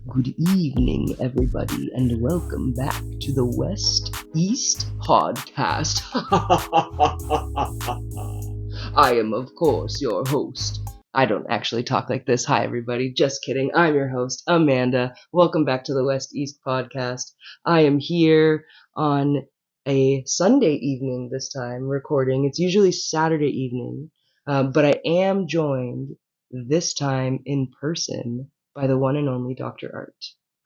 Good evening, everybody, and welcome back to the W.E.Podcast. I am, of course, your host. I don't actually talk like this. Hi, everybody. Just kidding. I'm your host, Amanda. Welcome back to the W.E.Podcast. I am here on a Sunday evening this time recording. It's usually Saturday evening, but I am joined this time in person by the one and only Dr. Art.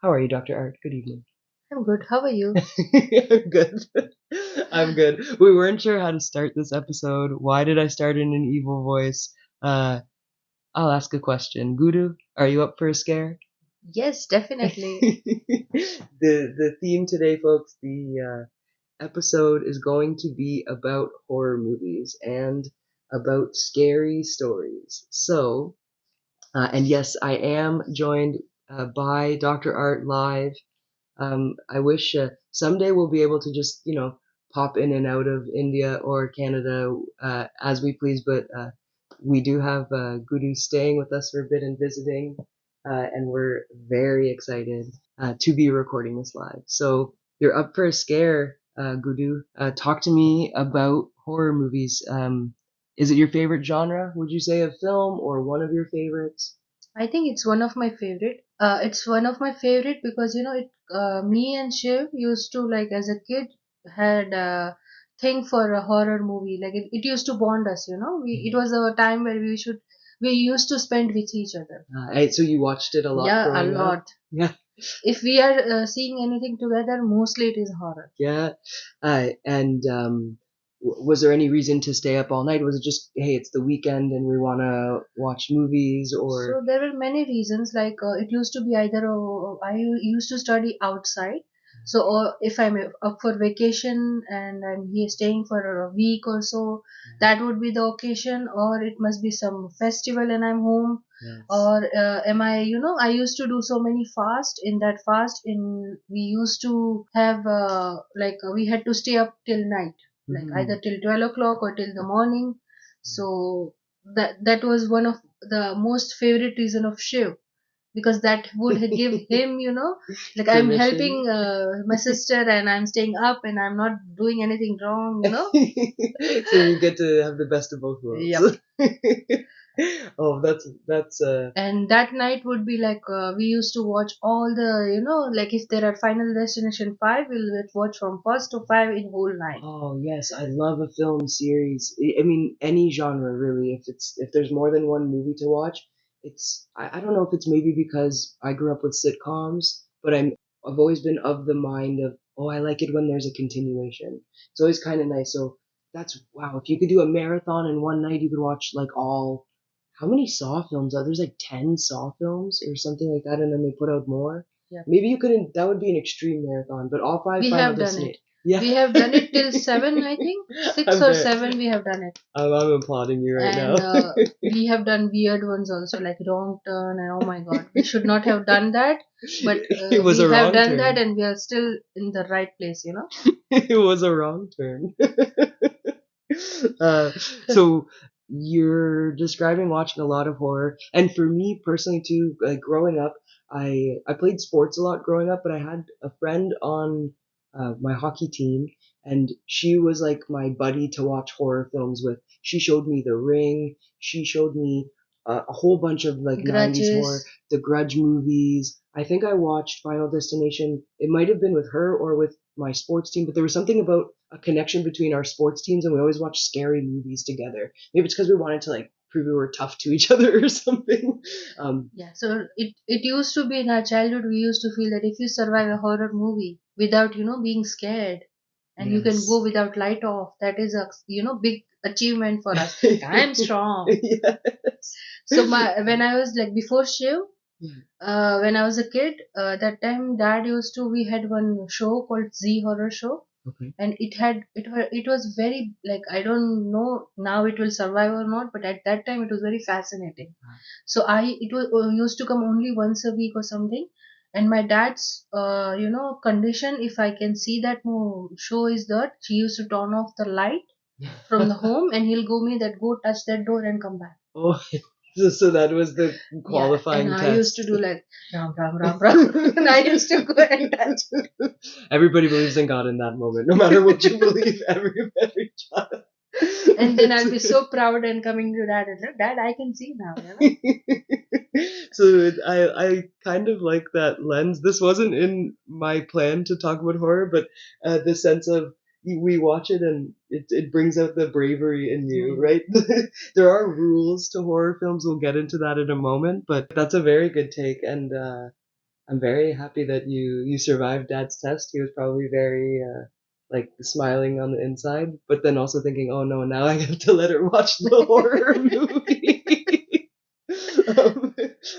How are you, Dr. Art? Good evening. I'm good. How are you? I'm good. I'm good. We weren't sure how to start this episode. Why did I start in an evil voice? I'll ask a question. Guru, are you up for a scare? Yes, definitely. The theme today, folks, the episode is going to be about horror movies and about scary stories. So, and yes, I am joined by Dr. Art live. I wish someday we'll be able to just, pop in and out of India or Canada as we please, but we do have Guru staying with us for a bit and visiting, and we're very excited to be recording this live. So you're up for a scare, Guru. Talk to me about horror movies. Is it your favorite genre, would you say, of film, or one of your favorites? I think it's one of my favorite. It's one of my favorite because me and Shiv used to like as a kid had a thing for a horror movie. Like it used to bond us. It was a time where we used to spend with each other. So you watched it a lot Yeah, a growing up? lot. Yeah. If we are seeing anything together, mostly it is horror. Yeah. And was there any reason to stay up all night? Was it just, hey, it's the weekend and we want to watch movies, or? So there were many reasons. Like it used to be either used to study outside. So if I'm up for vacation and I'm here staying for a week or so, that would be the occasion. Or it must be some festival and I'm home. Yes. Or am I? I used to do so many fast. In that fast, we used to have we had to stay up till night, like either till 12 o'clock or till the morning. So that was one of the most favorite reason of Shiv, because that would give him, like I'm Permission. helping my sister and I'm staying up and I'm not doing anything wrong. So you get to have the best of both worlds. Yep. Oh, that's And that night would be like we used to watch all the, like if there are Final Destination 5, we'll watch from first to 5 in whole night. Oh yes, I love a film series. I mean, any genre really. If there's more than one movie to watch, I don't know if it's maybe because I grew up with sitcoms, but I've always been of the mind of, oh, I like it when there's a continuation. It's always kind of nice. So that's, wow. If you could do a marathon in one night, you could watch like all. How many Saw films are there's like 10 Saw films or something like that, and then they put out more. Yeah. Maybe you couldn't. That would be an extreme marathon, but all five. We Final have done Destination. it. Yeah. We have done it till 7, I think. 6 or 7 we have done it. I'm applauding you right And now. we have done weird ones also, like wrong turn, and oh my god, we should not have done that. But It was we a have wrong done turn. that and we are still in the right place, It was a wrong turn. So you're describing watching a lot of horror, and for me personally too, like growing up, I played sports a lot growing up, but I had a friend on my hockey team, and she was like my buddy to watch horror films with. She showed me The Ring. She showed me a whole bunch of like 90s horror, Grudges. the Grudge movies. I think I watched Final Destination. It might have been with her or with my sports team, but there was something about a connection between our sports teams, and we always watched scary movies together. Maybe it's because we wanted to like prove we were tough to each other or something. Yeah, so it used to be in our childhood, we used to feel that if you survive a horror movie without, being scared, and you can Yes. go without light off, that is a, big achievement for us. Like, I'm strong. Yes. So when I was like before Shiv, when I was a kid, that time dad used to, we had one show called Z Horror Show. Okay. And it was very, like, I don't know now it will survive or not, but at that time it was very fascinating. So it was used to come only once a week or something. And my dad's condition, if I can see that show, is that he used to turn off the light from the home and he'll go me that go touch that door and come back. Oh. So that was the Yeah, qualifying and I test. used to do like ram ram ram ram, and I used to go and touch. Everybody believes in God in that moment, no matter what you believe. Every child. And then I'll be so proud and coming to dad and look, Dad, I can see now, you know. So I kind of like that lens. This wasn't in my plan to talk about horror, but the sense of we watch it and it brings out the bravery in you, right? There are rules to horror films. We'll get into that in a moment, but that's a very good take, and I'm very happy that you survived Dad's test. He was probably very like smiling on the inside, but then also thinking, oh no, now I have to let her watch the horror movie. um,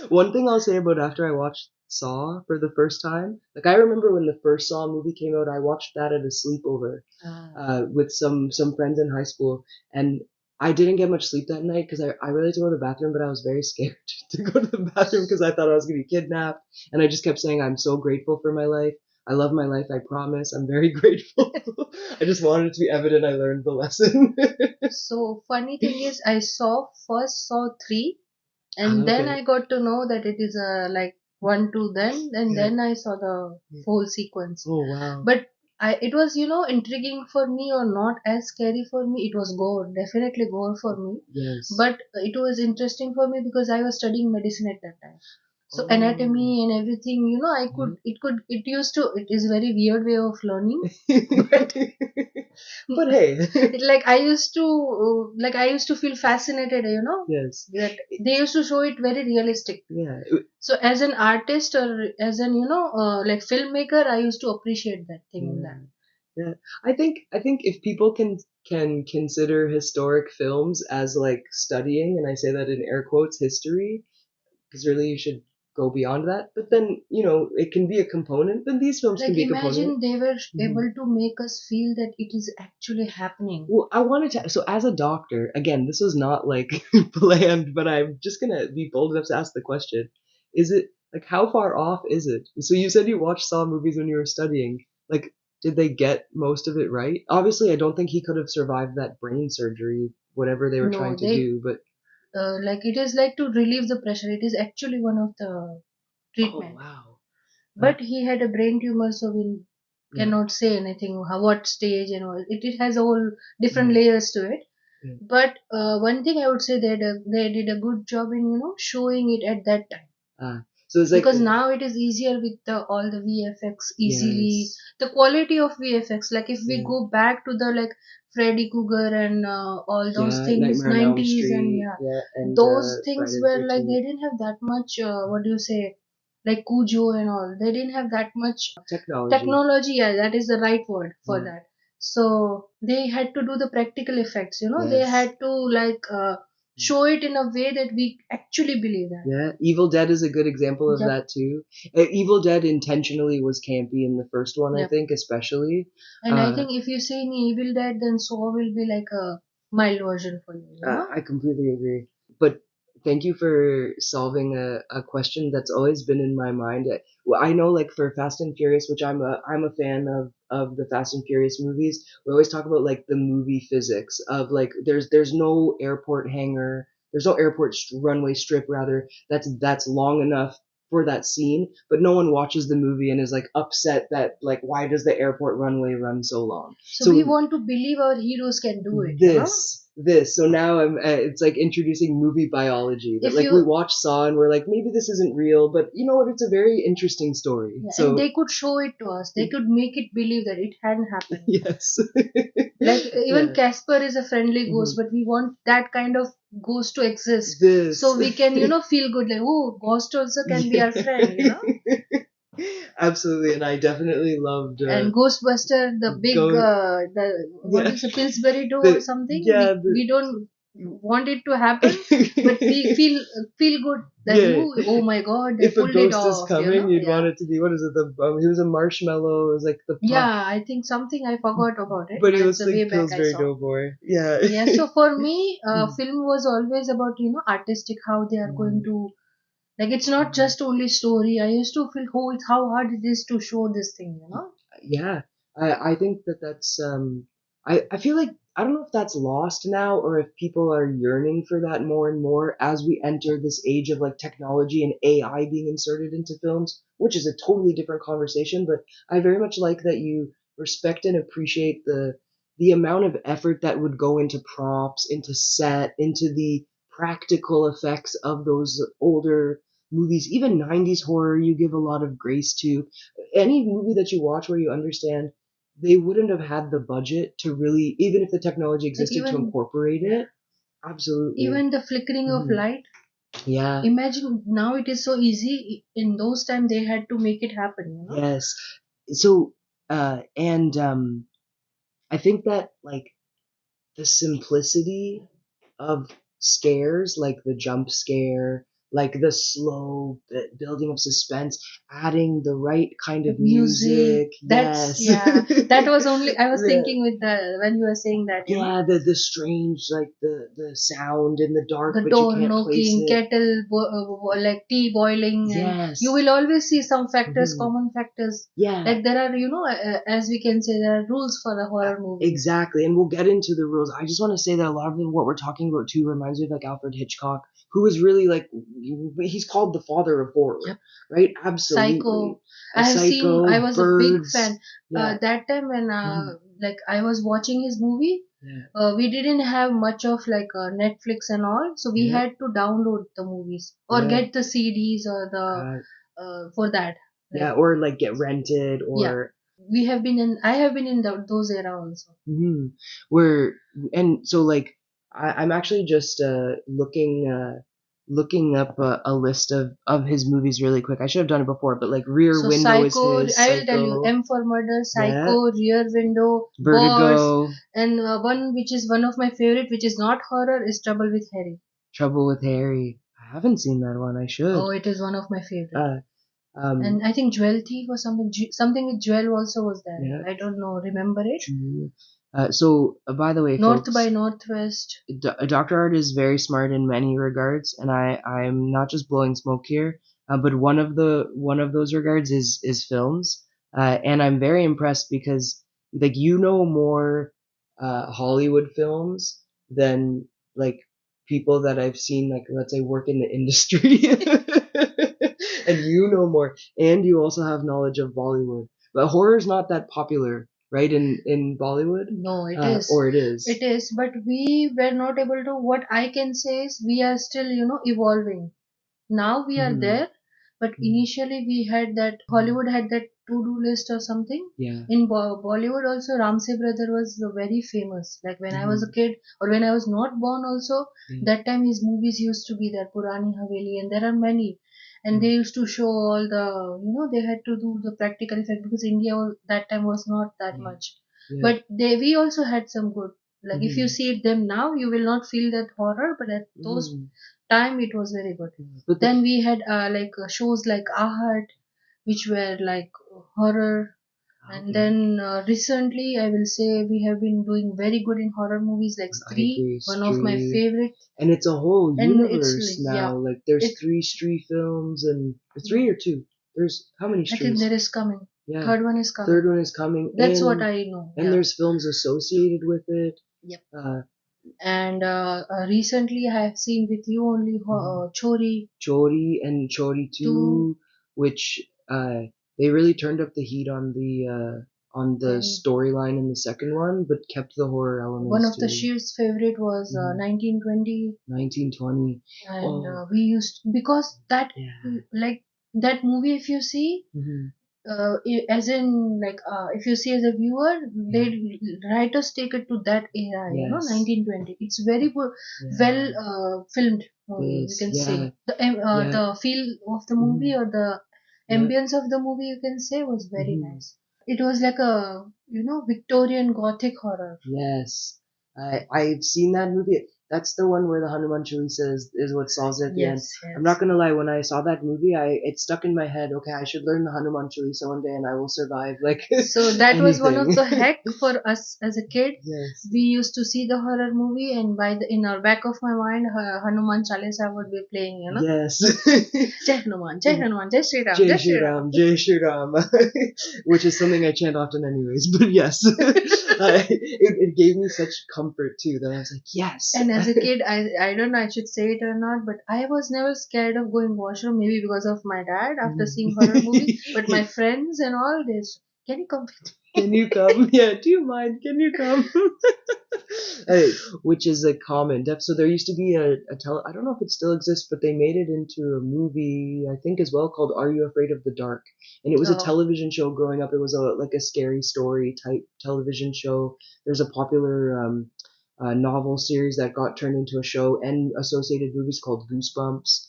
One thing I'll say about after I watched Saw for the first time, like I remember when the first Saw movie came out, I watched that at a sleepover with some friends in high school, and I didn't get much sleep that night because I really had to go to the bathroom, but I was very scared to go to the bathroom because I thought I was gonna be kidnapped, and I just kept saying I'm so grateful for my life. I love my life, I promise. I'm very grateful. I just wanted it to be evident I learned the lesson. So funny thing is, I saw 3, and then Okay. I got to know that it is a like 1 2 then, and Yeah. then I saw the whole sequence. Oh wow. But it was intriguing for me or not as scary for me. It was gore, definitely gore for me. Yes. But it was interesting for me because I was studying medicine at that time. So Oh. anatomy and everything, it used to, it is very weird way of learning. But But hey. like I used to feel fascinated, Yes. that they used to show it very realistic. Yeah. So as an artist or as an like filmmaker, I used to appreciate that thing in Yeah. that. Yeah. I think if people can consider historic films as like studying, and I say that in air quotes, history, because really you should go beyond that. But then, it can be a component. Then these films can Like be a component. imagine they were Mhm. able to make us feel that it is actually happening. Well, I wanted to. So, as a doctor, again, this was not like planned, but I'm just gonna be bold enough to ask the question: Is it like how far off is it? So, you said you watched Saw movies when you were studying. Like, did they get most of it right? Obviously, I don't think he could have survived that brain surgery, whatever they were trying No, to they do. But like it is like to relieve the pressure. It is actually one of the oh treatment. wow, But he had a brain tumor, so we yeah, cannot say anything. How what stage and all. It has all different yeah, layers to it. yeah. But one thing I would say that they did a good job in showing it at that time, So it's like because now it is easier with all the VFX easily. yes, The quality of VFX, like if we yeah, go back to the like Freddy Krueger and all those yeah. things, Nightmare on Elm 90s, and Street, yeah, yeah, and those things Friday the were like 13th. they didn't have that much. What do you say? Like Cujo and all, they didn't have that much Technology. technology. Yeah, that is the right word for Yeah. that. So they had to do the practical effects. They Yes. had to like show it in a way that we actually believe that. Yeah, Evil Dead is a good example of Yep. that too. Evil Dead intentionally was campy in the first one, I Yep. think, especially. And I think if you see any Evil Dead, then Saw will be like a mild version for you, you know? I completely agree. But thank you for solving a question that's always been in my mind. Well, I know, like for Fast and Furious, which I'm a fan of the Fast and Furious movies. We always talk about like the movie physics of like there's no airport hangar, there's no airport runway strip rather that's long enough for that scene, but no one watches the movie and is like upset that like why does the airport runway run so long? So we So want to believe our heroes can do it, you know? this so now I'm it's like introducing movie biology that If like we you, watch Saw and we're like maybe this isn't real, but you know what, it's a very interesting story. yeah, and So they could show it to us. They could make it believe that it hadn't happened. yes. Like even Yeah. Casper is a friendly Mhm. ghost, but we want that kind of ghost to exist. This So we can, feel good like, oh, ghost also can be our friend, yeah. Absolutely, and I definitely loved And Ghostbuster, the big, go the what yeah is a Pillsbury door or the something? yeah We don't want it to happen, but we the feel good that yeah, oh my god, they if a pulled it ghost is off, coming, you'd want Yeah, it to be, what is it? The he was a marshmallow. It was like the puff, yeah. I think something I forgot about it, but he but looks the way like back I Pillsbury saw. Doughboy. Yeah. Yeah. So for me, film was always about artistic, how they are going Mm, to, like, it's not mm. just only story. I used to feel, oh, it's how hard it is to show this thing. Yeah, I think that's I feel like I don't know if that's lost now or if people are yearning for that more and more as we enter this age of like technology and AI being inserted into films, which is a totally different conversation. But I very much like that you respect and appreciate the amount of effort that would go into props, into set, into the practical effects of those older movies. Even 90s horror, you give a lot of grace to. Any movie that you watch where you understand they wouldn't have had the budget to really, even if the technology Like existed, to even incorporate it. Absolutely. even the flickering of Hmm. light. Yeah. Imagine now it is so easy. In those time they had to make it happen. Yes. So, and I think that like the simplicity of scares, like the jump scare, like the slow building of suspense, adding the right kind The of music. music. That's Yes. yeah. That was only I was The, thinking with the when you were saying that yeah, the strange like the sound in the dark, the but you door can't place knocking, it. kettle like tea boiling, and you Yes. will always see some factors, Hmm. common factors. Yeah. Like there are, as we can say, there are rules for the horror movies. Exactly, and we'll get into the rules. I just want to say that a lot of what we're talking about too reminds me of like Alfred Hitchcock, who is really like he's called the father of horror, Yep. right? Absolutely, Psycho. a I have seen. I Psycho, was a big fan. Birds, yeah, That time when mhm, like I was watching his movie, yeah, we didn't have much of like Netflix and all, so we yeah, had to download the movies or yeah, get the CDs or the uh, for that. yeah, Like or like get rented, yeah, or we have been in. I have been in those era also. hmm Where and so like I'm actually just looking up a list of his movies really quick. I should have done it before, but like Rear So Window is Psycho, his, I will tell you, Psycho, M for Murder, yeah, Psycho, Rear Window, Birds, Vertigo, and one which is one of my favorite, which is not horror, is Trouble with Harry. Trouble with Harry. I haven't seen that one. I should. Oh, it is one of my favorite. Uh, And I think Jewel Thief or something, something with Jewel also was there. yeah. I don't know, remember it? So, by the way, North by folks, Northwest. Dr. Art is very smart in many regards, and I'm not just blowing smoke here, but one of those regards is films, and I'm very impressed because like you know more Hollywood films than like people that I've seen like let's say work in the industry, and you know more, and you also have knowledge of Bollywood, but horror is not that popular, right? In Bollywood, No, it is. or it is. It is, but we were not able to. What I can say is we are still, evolving. Now we are Hmm. there, but Hmm. initially we had that Hollywood had that to-do list or something. Yeah. In Bollywood also, Ramsey brother was very famous. Like when I was a Hmm. kid or when I was not born also, Yeah. that time his movies used to be there, Purani Haveli, and there are many. And Yeah. they used to show all they had to do the practical effect because India that time was not that Yeah. much. Yeah. But we also had some good. Like if you Hmm. see them now, you will not feel that horror, but at those Hmm. time it was very good. But the Then we had shows like Ahat, which were like horror. And okay, then recently, I will say we have been doing very good in horror movies like I Stree, agree. one of my Stree, favorite. and it's a whole And it's universe yeah, now. Like there's it three Stree films, and three or two. There's how many I think Strees? there is coming. Yeah, Third one is third coming. one is coming, That's what I know. and Yeah. there's films associated with it. Yep. Uh, And recently, I have seen with you only mhm. Chori Chori and Chori 2. 2, which they really turned up the heat on the Then storyline in the second one, but kept the horror one elements of the too. Shiv's favorite was Hmm. 1920. 1920. And Oh, we used because that yeah. like that movie if you see Hmm. as in like if you see as a viewer they Yeah. writers take it to that era, Yes. 1920. It's very good, well Yeah. filmed movie we This. can say. Yeah. The Yeah. feel of the movie Hmm. or the Yeah. ambience of the movie you can say was very Hmm. nice. It was like a Victorian Gothic horror. Yes. I've seen that movie. That's the one where the Hanuman Chalisa is what solves it at the end. Yes, I'm not yes. gonna lie, when I saw that movie, it stuck in my head. Okay, I should learn the Hanuman Chalisa one day, and I will survive like So that was one of anything. the heck for us as a kid. Yes. We used to see the horror movie, and in our back of my mind, Hanuman Chalisa would be playing. Yes. Jai Hanuman, Jai Shri Ram, Jai Jai Shri Shri Ram. Ram, Jai Shri Ram, which is something I chant often anyways. But yes, it gave me such comfort too that I was like, yes. And as a kid, I don't know I should say it or not, but I was never scared of going washroom. Maybe because of my dad after seeing horror movie. But my friends and all this, can you come with me? Can you come? Yeah, do you mind? Can you come? Hey, which is a common depth. So there used to be I don't know if it still exists, but they made it into a movie, I think as well, called Are You Afraid of the Dark? And it was a Oh, television show growing up. It was like a scary story type television show. There's a popular novel series that got turned into a show and associated movies called Goosebumps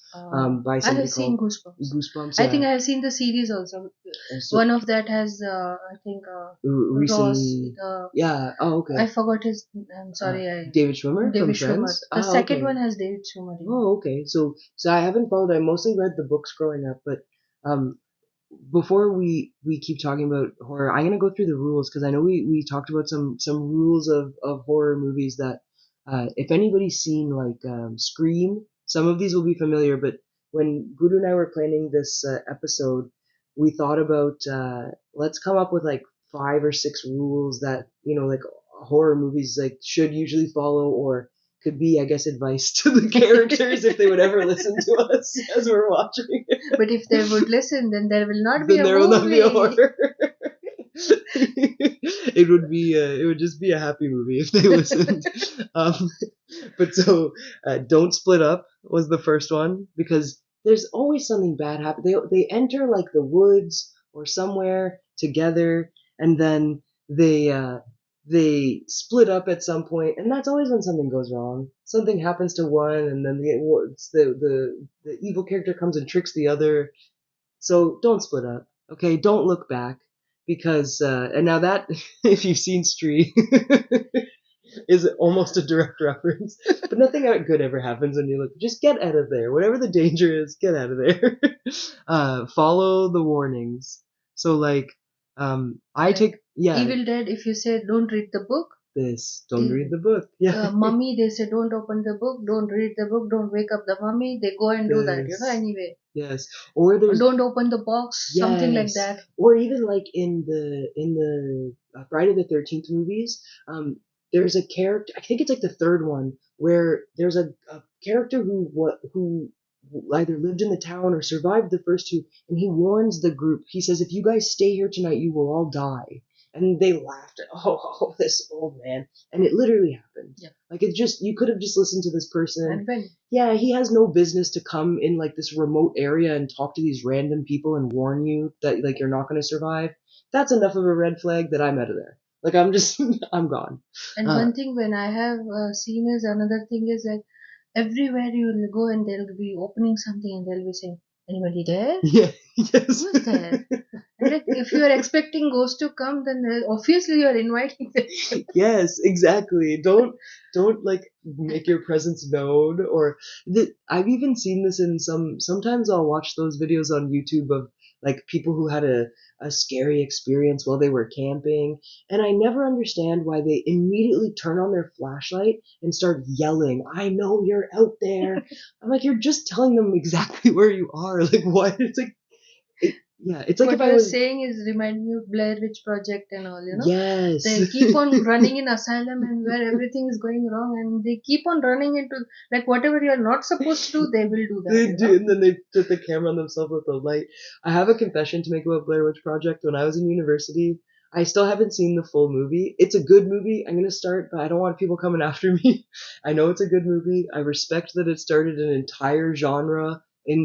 by I have somebody seen called Goosebumps. Goosebumps. I think Yeah. I have seen the series also. So One of that has, I think, Ross. recently, yeah. Oh, I okay. forgot his. I'm Uh, sorry, I David Schwimmer from David Schwimmer. Friends. The Ah, second okay. one has David Schwimmer in it. Oh, okay. So I haven't followed. I mostly read the books growing up, but um, before we keep talking about horror, I'm gonna go through the rules because I know we talked about some rules of horror movies that if anybody's seen like Scream, some of these will be familiar. But when Guru and I were planning this episode, we thought about let's come up with like 5 or 6 rules that like horror movies like should usually follow or could be, I guess, advice to the characters if they would ever listen to us as we're watching. But if they would listen, then there will not be Then a there will not be a movie. horror. It would just be a happy movie if they listened. Um, but so don't split up was the first one because there's always something bad happen. They enter like the woods or somewhere together, and then they split up at some point, and that's always when something goes wrong. Something happens to one, and then the evil character comes and tricks the other, so don't split up. Okay, don't look back because and now that if you've seen Stree is almost a direct reference, but nothing good ever happens when you look. Just get out of there. Whatever the danger is, get out of there. Follow the warnings. So like, I Like take yeah Evil Dead, if you say don't read the book, this. Don't read the the book. Yeah, mummy, they say don't open the book, don't read the book, don't wake up the mummy. They go and do that, this. anyway. Yes, or Or there's don't open the box, something like yes, that. or even like in the Friday the 13th movies, there's a character. I think it's like the third one where there's a character who either lived in the town or survived the first two, and he warns the group. He says, "If you guys stay here tonight, you will all die." And they laughed at, oh, this old man, and it literally happened. Yeah. Like it just, you could have just listened to this person. And when Yeah, he has no business to come in like this remote area and talk to these random people and warn you that like you're not going to survive. That's enough of a red flag that I'm out of there. Like I'm just I'm gone. and Uh, one thing when I have seen is another thing is like everywhere you will go and they'll be opening something and they'll be saying, anybody there? yeah, yes. Who's there? And like if you are expecting ghosts to come, then obviously you are inviting them. Yes, exactly. Don't like make your presence known or I've even seen this in sometimes I'll watch those videos on YouTube of like people who had a scary experience while they were camping, and I never understand why they immediately turn on their flashlight and start yelling, "I know you're out there." I'm like, you're just telling them exactly where you are. Like what? It's like yeah, it's like if What I you're was saying is remind me of Blair Witch Project and all. yes. They keep on running in asylum and where everything is going wrong and they keep on running into like whatever you're not supposed to do, they will do that, They do, and then they put the camera on themselves with the light. I have a confession to make about Blair Witch Project. When I was in university, I still haven't seen the full movie. It's a good movie. I'm gonna start, but I don't want people coming after me. I know it's a good movie. I respect that it started an entire genre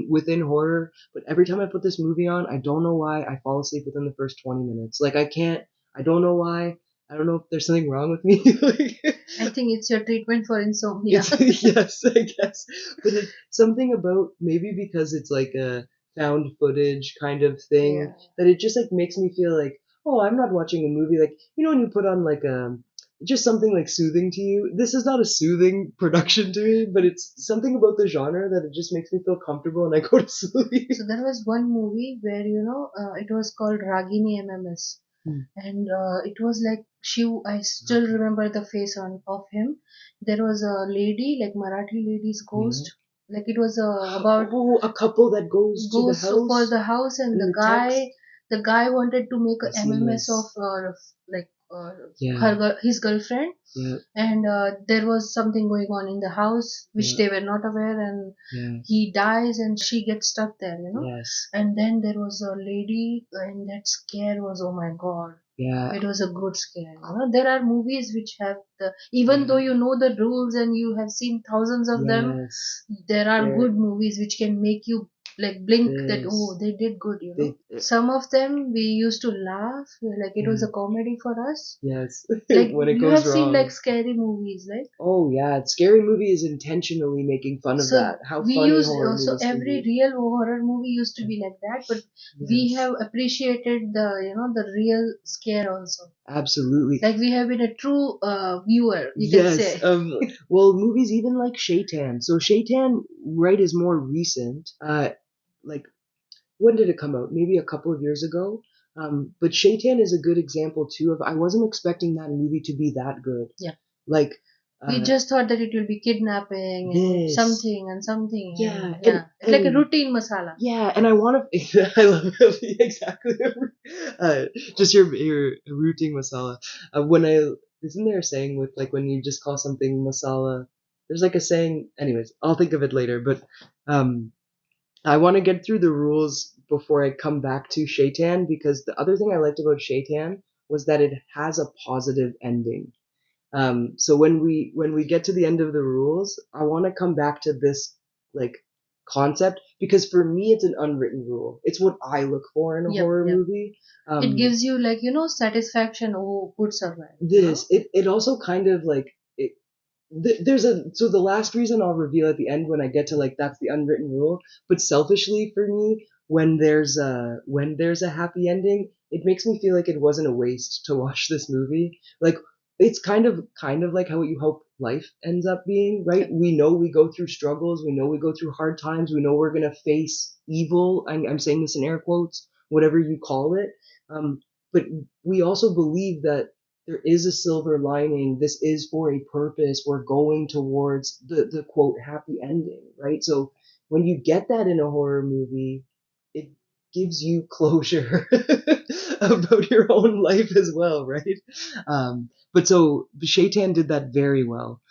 within horror, but every time I put this movie on, I don't know why I fall asleep within the first 20 minutes. Like I can't. I don't know why. I don't know if there's something wrong with me. Like, I think it's your treatment for insomnia. it's yes, I guess, but it's something about maybe because it's like a found footage kind of thing Yeah. that it just like makes me feel like, oh, I'm not watching a movie. Like when you put on like just something like soothing to you. This is not a soothing production to me, but it's something about the genre that it just makes me feel comfortable and I go to sleep. So there was one movie where it was called Ragini MMS, Hmm. and it was like I still remember the face on of him. There was a lady, like Marathi lady's ghost. Like it was about a couple that goes to the goes for house the house, and and the text. the guy wanted to make I've a seen MMS of this. like Yeah, his girlfriend, yeah, and there was something going on in the house which yeah, they were not aware, and yeah. he dies and she gets stuck there, Yes. and then there was a lady, and that scare was, oh my god, Yeah. it was a good scare. There are movies which have the, even though you know the rules and you have seen thousands of them, Yes. there are There good movies which can make you like blink that, is. oh, they did good. They. Some of them we used to laugh, like it was Yeah. a comedy for us. Yes. Like When it you have goes seen wrong. like scary movies, like, Oh yeah, scary movie is intentionally making fun of so that. How we funny use horror so movies can every be. real horror movie used to be like that, but we Yes. have appreciated the the real scare also. Absolutely. Like we have been a true viewer, you can Yes. say. Well, movies even like Shaitan. So Shaitan, right, is more recent. Like when did it come out? Maybe a couple of years ago. But Shaitan is a good example too of I wasn't expecting that movie to be that good. Yeah. Like We just thought that it will be kidnapping and this. something and something. Yeah, And yeah. It's like a and routine masala. yeah, and I want to. I love exactly. Uh, just your rooting masala. When I isn't there a saying with like when you just call something masala? There's like a saying. Anyways, I'll think of it later. But um, I want to get through the rules before I come back to Shaitan because the other thing I liked about Shaitan was that it has a positive ending. So when we get to the end of the rules, I want to come back to this like concept because for me it's an unwritten rule. It's what I look for in a Yep, horror yep. movie. It gives you like, satisfaction. Oh, good survive, It also kind of like it, there's a so the last reason I'll reveal at the end when I get to like that's the unwritten rule. But selfishly for me, when there's a happy ending, it makes me feel like it wasn't a waste to watch this movie. Like it's kind of like how you hope life ends up being, right? Yep. We know we go through struggles, we know we go through hard times, we know we're gonna face evil. I'm saying this in air quotes, whatever you call it. But we also believe that there is a silver lining. This is for a purpose. We're going towards the quote happy ending, right? So when you get that in a horror movie, it gives you closure about your own life as well, right? But so Shaitan did that very well.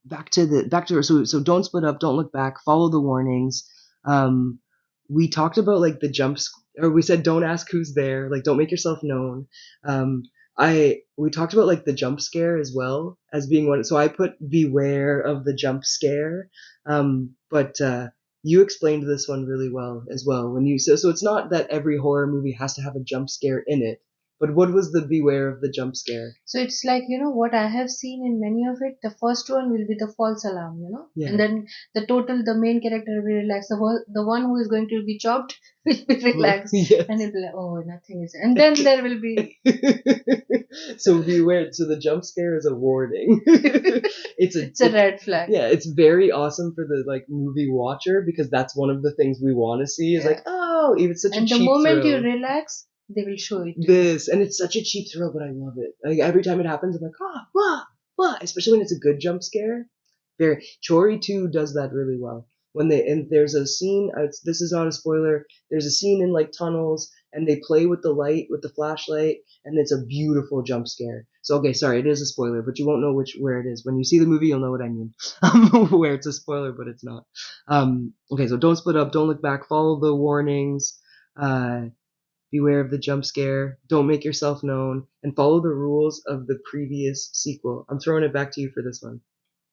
Back to so don't split up, don't look back, follow the warnings. Um, we talked about like the jumps, or we said don't ask who's there, like don't make yourself known. Um, I we talked about like the jump scare as well as being one. So I put beware of the jump scare. But you explained this one really well as well when you so it's not that every horror movie has to have a jump scare in it. But what was the beware of the jump scare? So it's like, what I have seen in many of it, the first one will be the false alarm, Yeah. and then the main character will be relaxed. The one who is going to be chopped will be relaxed, Yes. and he'll be like, oh, nothing is, and then there will be, So beware. So the jump scare is a warning. it's a red flag. Yeah, it's very awesome for the like movie watcher because that's one of the things we want to see is like, Yeah. oh, it's such a And the cheap moment you thrill. relax, they will show it to you. This and it's such a cheap thrill, but I love it. Like every time it happens, I'm like, ah, wah, wah. Especially when it's a good jump scare. Very Chori 2 does that really well. When they and there's a scene. This is not a spoiler. There's a scene in like tunnels, and they play with the light with the flashlight, and it's a beautiful jump scare. So okay, sorry, it is a spoiler, but you won't know where it is. When you see the movie, you'll know what I mean. Where it's a spoiler, but it's not. Okay, so don't split up, don't look back, follow the warnings. Beware of the jump scare, don't make yourself known, and follow the rules of the previous sequel. I'm throwing it back to you for this one.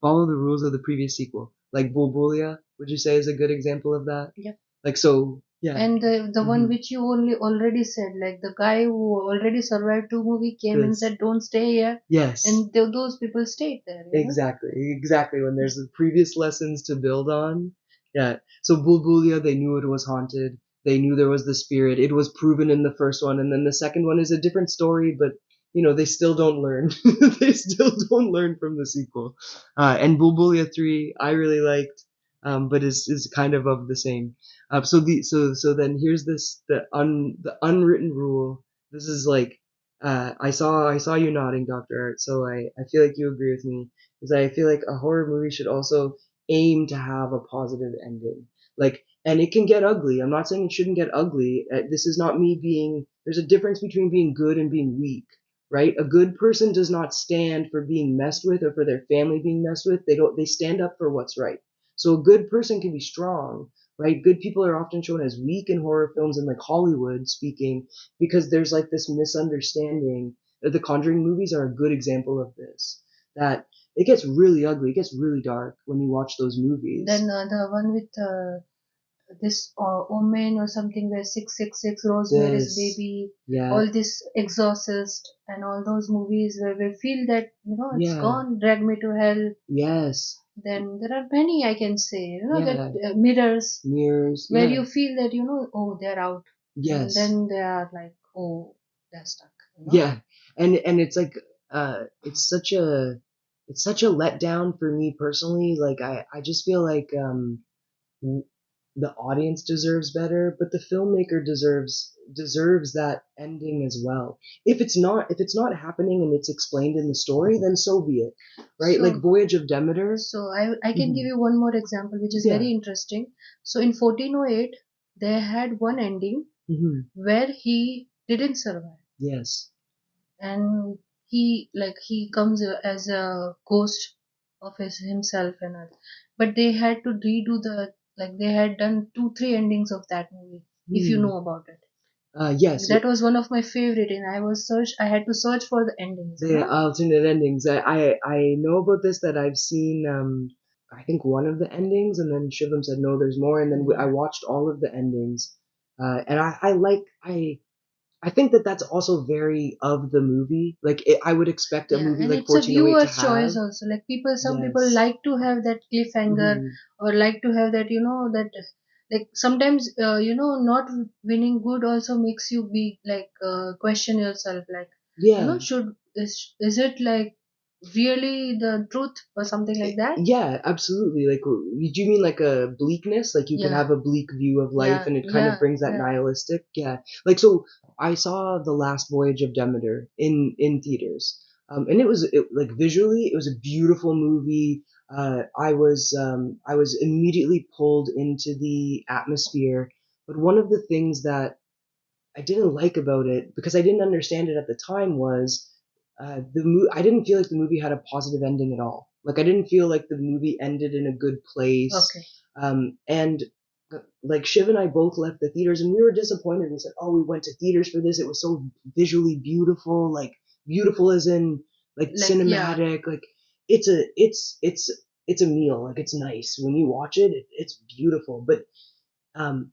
Follow the rules of the previous sequel. Like Bulbulia, would you say is a good example of that? Yeah. Like so, yeah. And the one Mhm. which you only already said, like the guy who already survived two movie came and This. said, "Don't stay here," Yes. and those people stayed there. Exactly. When there's the previous lessons to build on. Yeah. So Bulbulia, they knew it was haunted. They knew there was the spirit. It was proven in the first one, and then the second one is a different story, but they still don't learn. They still don't learn from the sequel. And Bulbulia 3, I really liked, but is kind of the same. So then here's the unwritten rule. This is like, I saw you nodding, Dr. Art, so I feel like you agree with me, because I feel like a horror movie should also aim to have a positive ending. Like, and it can get ugly. I'm not saying it shouldn't get ugly. This is not me being, there's a difference between being good and being weak, right? A good person does not stand for being messed with or for their family being messed with. They stand up for what's right. So a good person can be strong, right? Good people are often shown as weak in horror films and like Hollywood speaking, because there's like this misunderstanding. The Conjuring movies are a good example of this. That it gets really ugly, it gets really dark when you watch those movies. Then the one with this Omen or something where 666, Rosemary's This, Baby, yeah, all this Exorcist and all those movies where we feel that it's yeah, gone, drag me to hell. yes, Then there are many, I can say, yeah, that mirrors mirrors, where yeah, you feel that oh, they're out, and yes, then they are like, oh, they're stuck. yeah, and it's like, it's such a letdown for me personally. Like I just feel like the audience deserves better, but the filmmaker deserves that ending as well. If it's not happening and it's explained in the story, then so be it, right? Like So Voyage of Demeter. So I can give Mhm. you one more example which is Yeah. very interesting. So in 1408 they had one ending Hmm. where he didn't survive, Yes. and he comes as a ghost of himself and all. But they had to redo they had done 2 3 endings of that movie, if you Hmm. know about it. Yes. That was one of my favorite, and I had to search for the The endings. alternate endings. I know about this, that I've seen. I think one of the endings, and then Shivam said no, there's more, and then I watched all of the endings, and I think that that's also very of the movie. Like I would expect a Yeah, movie and like it's a 1408 to viewer's have. choice also. Like some people Yes. like to have that cliffhanger, Hmm. or like to have that, that like sometimes, not winning good also makes you be like question yourself, like, Yeah. is it like really the truth or something like that? Yeah, absolutely. Like, do you mean like a bleakness? Like you could Yeah, have a bleak view of life yeah, and it kind of yeah, brings that yeah. nihilistic. Yeah. Like, so I saw The Last Voyage of Demeter in theaters. And like visually, it was a beautiful movie. I was immediately pulled into the atmosphere. But one of the things that I didn't like about it, because I didn't understand it at the time, was I didn't feel like the movie had a positive ending at all. Like I didn't feel like the movie ended in a good place. Okay. And like Shiv and I both left the theaters and we were disappointed. We said, "Oh, we went to theaters for this. It was so visually beautiful, like beautiful as in like Like, yeah, cinematic. Like it's a meal. Like it's nice when you watch it. It's beautiful, but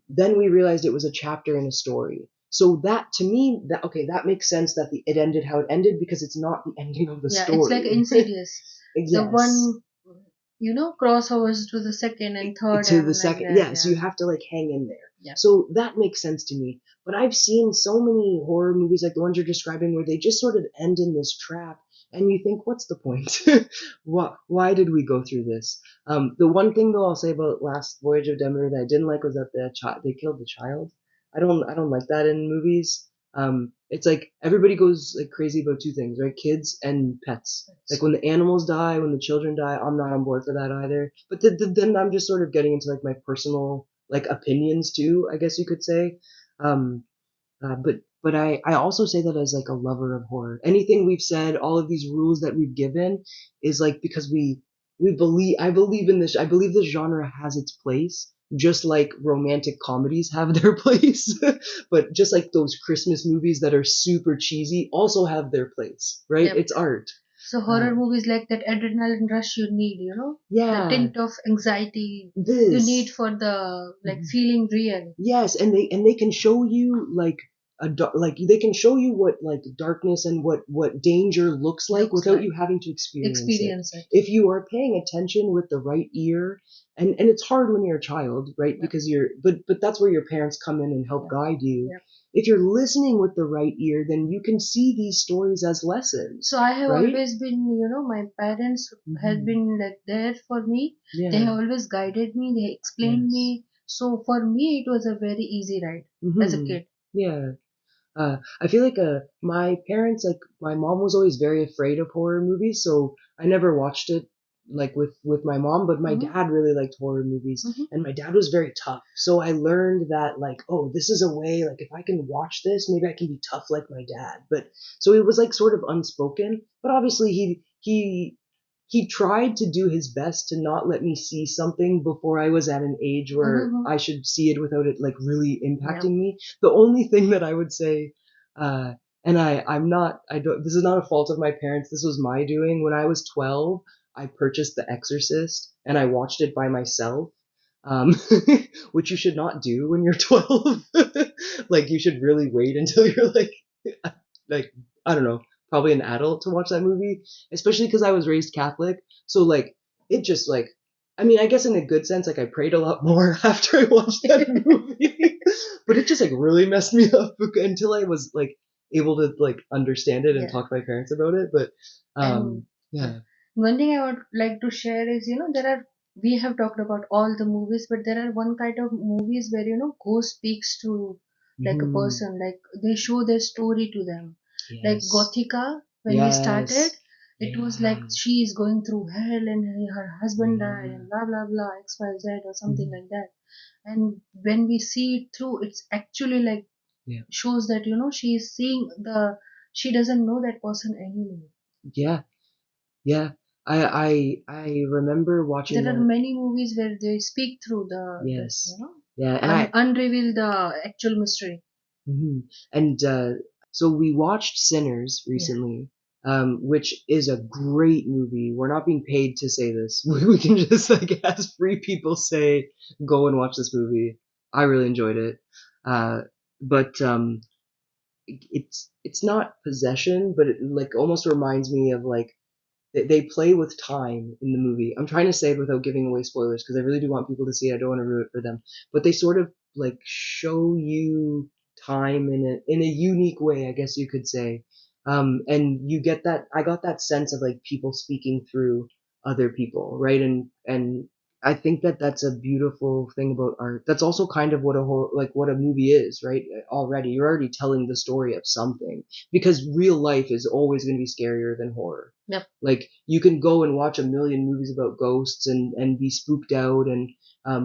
then we realized it was a chapter in a story. So that to me, that makes sense that it ended how it ended, because it's not the ending of the yeah, it's like story. Insidious. The Yes, one, crossovers to the second and third to the and like second, that. yeah. So Yeah, you have to like hang in there. yeah. So that makes sense to me. But I've seen so many horror movies like the ones you're describing where they just sort of end in this trap, and you think, what's the point? Why did we go through this? The one thing though I'll say about Last Voyage of Demeter that I didn't like was that they killed the child. I don't like that in movies. It's like everybody goes like crazy about two things, right? Kids and pets. Like when the animals die, when the children die, I'm not on board for that either. But then I'm just sort of getting into like my personal like opinions too, I guess you could say. Um, but I also say that as like a lover of horror. Anything we've said, all of these rules that we've given, is like because we believe I believe in this. I believe this genre has its place, just like romantic comedies have their place. But just like those Christmas movies that are super cheesy also have their place, right? Yep. It's art. So Uh, horror movies like that adrenaline rush you need, the yeah, tint of anxiety you need this. for the like feeling real. Yes, and they can show you like like they can show you what like darkness and what danger looks like Looks without like you having to experience it. experience it. If you are paying attention with the right ear, and it's hard when you're a child, right? Yep. Because but that's where your parents come in and help Yep. guide you. Yep. If you're listening with the right ear, then you can see these stories as lessons, So I have right? always been, my parents had been like there for me. They Yeah. have always guided me. They explained Yes. me. So for me, it was a very easy ride as a Mm-hmm. kid. Yeah. I feel like my parents, like my mom was always very afraid of horror movies, so I never watched it like with my mom, but my Hmm. dad really liked horror movies, Hmm. and my dad was very tough. So I learned that like, oh, this is a way, like if I can watch this, maybe I can be tough like my dad. But so it was like sort of unspoken, but obviously he tried to do his best to not let me see something before I was at an age where Hmm. I should see it without it like really Yep. impacting me. The only thing that I would say, and I'm not, I don't, this is not a fault of my parents. This was my doing. When I was 12, I purchased The Exorcist and I watched it by myself. Um, which you should not do when you're 12. Like you should really wait until you're like, I don't know, probably an adult to watch that movie, especially because I was raised Catholic. So like it just like I mean, I guess in a good sense, like I prayed a lot more after I watched that movie, but it just like really messed me up until I was like able to like understand it and Yeah. talk to my parents about it. But And yeah. yeah, One thing I would like to share is, we have talked about all the movies, but there are one kind of movies where, ghost speaks to like a hmm person, like they show their story to them. Like yes, Gothica, when we started, yes, it was yeah, like she is going through hell and her husband died yeah, and blah blah blah XYZ or something mhm, like that. And when we see it through, it's actually like yeah, shows that, she is seeing she doesn't know that person anymore. yeah, yeah. I remember watching There are that. many movies where they speak through the Yes, yeah, and unreveal the actual mystery. mhm. And so we watched Sinners Yeah. recently, which is a great movie. We're not being paid to say this. We can just like as free people say, go and watch this movie. I really enjoyed it. But it's not possession, but it like almost reminds me of like they play with time in the movie. I'm trying to say it without giving away spoilers because I really do want people to see it. I don't want to ruin it for them. But they sort of like show you time in a unique way, I guess you could say. And you get that I got that sense of like people speaking through other people, right? And I think that that's a beautiful thing about art. That's also kind of what what a movie is, right? Already, you're already telling the story of something because real life is always going to be scarier than horror. Yep. Like you can go and watch a million movies about ghosts and be spooked out and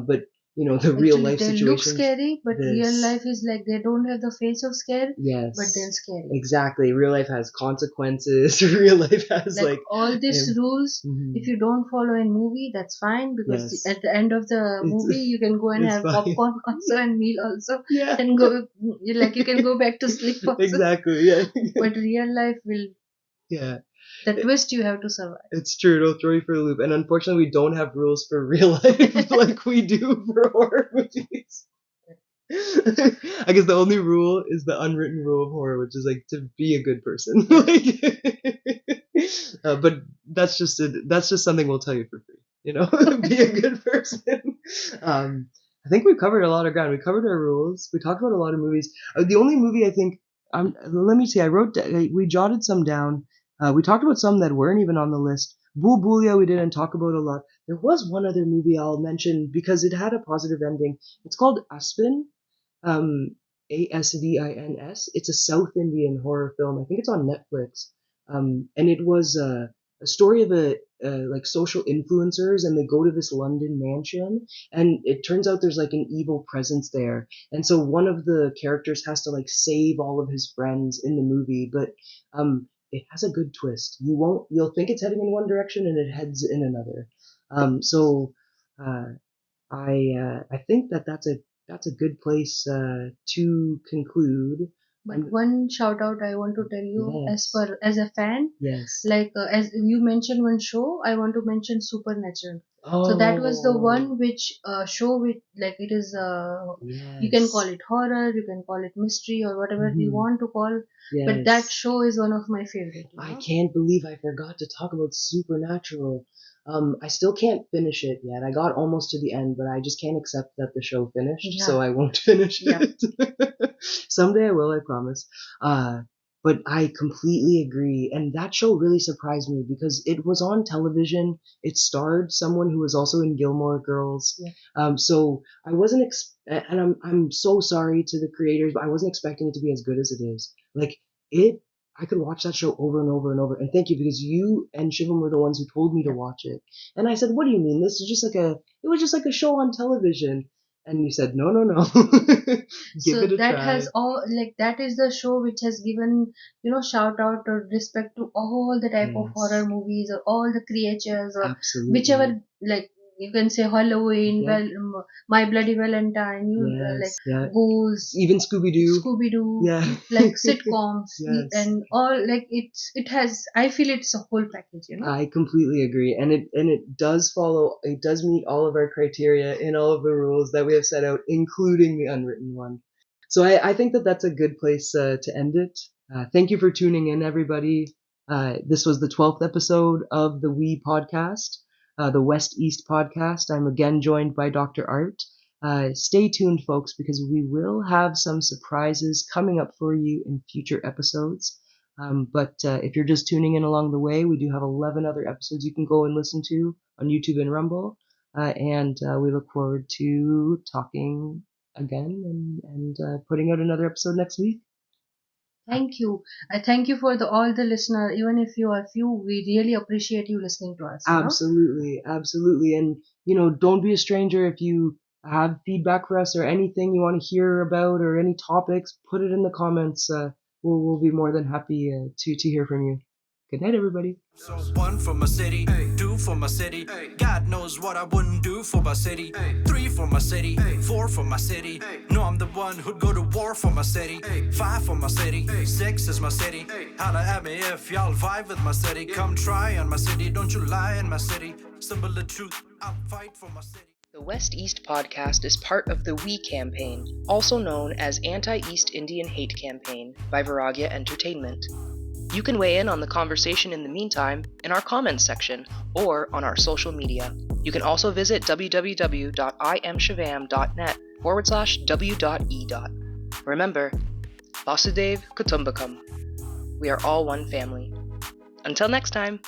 but the real Actually, life they look situations, scary, but real this life is like they don't have the face of scare, but they're yes, scary. exactly. Real life has consequences. Real life has Like like all these rules, if mhm, you don't follow in movie, that's fine because yes, at the end of the it's movie, you can go and it's have fine. popcorn also and meal also, Yeah, and go like you can go back to sleep also. exactly. Yeah, But real life will yeah. the twist you have to survive. It's true. It'll throw you for a loop. And unfortunately, we don't have rules for real life like we do for horror movies. I guess the only rule is the unwritten rule of horror, which is like to be a good person. Yeah. But that's just something we'll tell you for free. Be a good person. I think we covered a lot of ground. We covered our rules. We talked about a lot of movies. The only movie I think, let me see. We jotted some down. We talked about some that weren't even on the list. Bulbulia we didn't talk about a lot. There was one other movie I'll mention because it had a positive ending. It's called Aspen, um, Asvins. It's a South Indian horror film. I think it's on Netflix. And it was a story of like social influencers, and they go to this London mansion, and it turns out there's like an evil presence there, and so one of the characters has to like save all of his friends in the movie, but it has a good twist. You'll think it's heading in one direction, and it heads in another. So. I think that's a good place to conclude. But one shout out I want to tell you, Yes. as a fan, Yes. like as you mentioned one show, I want to mention Supernatural. Oh. So that was the one which show with, like, it is you can call it horror, you can call it mystery, or whatever you want to call. But that Yes. show is one of my favorite. I can't believe I forgot to talk about Supernatural. I still can't finish it yet. I got almost to the end, but I just can't accept that the show finished, so I won't finish it. Someday I will, I promise. But I completely agree, and that show really surprised me because it was on television. It starred someone who was also in Gilmore Girls. So I wasn't, and I'm so sorry to the creators, but I wasn't expecting it to be as good as it is. Like it. I could watch that show over and over and over. And thank you, because you and Shivam were the ones who told me to watch it. And I said, what do you mean? This is just like it was just like a show on television. And you said, no. Give it a that try. has all, like, that is the show which has given, shout out or respect to all the type of horror movies, or all the creatures, or whichever, like, you can say Halloween, My Bloody Valentine, like Ghouls, even Scooby-Doo, like sitcoms, and all, like, I feel it's a whole package, I completely agree, and it does meet all of our criteria in all of the rules that we have set out, including the unwritten one. So I think that that's a good place to end it. Thank you for tuning in, everybody. This was the 12th episode of the W.E.Podcast. The West East podcast. I'm again joined by Dr.Art. Stay tuned, folks, because we will have some surprises coming up for you in future episodes. But if you're just tuning in along the way, we do have 11 other episodes you can go and listen to on YouTube and Rumble. And we look forward to talking again and putting out another episode next week. Thank you. I thank you for all the listeners. Even if you are few, we really appreciate you listening to us. Absolutely. And don't be a stranger. If you have feedback for us or anything you want to hear about or any topics, put it in the comments. We'll be more than happy to hear from you. Good night, everybody. So 1 for my city, 2 for my city. God knows what I wouldn't do for my city. 3 for my city, 4 for my city. No, I'm the one who'd go to war for my city. 5 for my city, 6 is my city. Holla at me if y'all vibe with my city. Come try on my city, don't you lie in my city. Symbol the truth, I'll fight for my city. The West East Podcast is part of the We campaign, also known as Anti-East Indian Hate Campaign by Vairagya Entertainment. You can weigh in on the conversation in the meantime in our comments section or on our social media. You can also visit www.imshivam.net/w.e. Remember, Vasudev Kutumbakam. We are all one family. Until next time.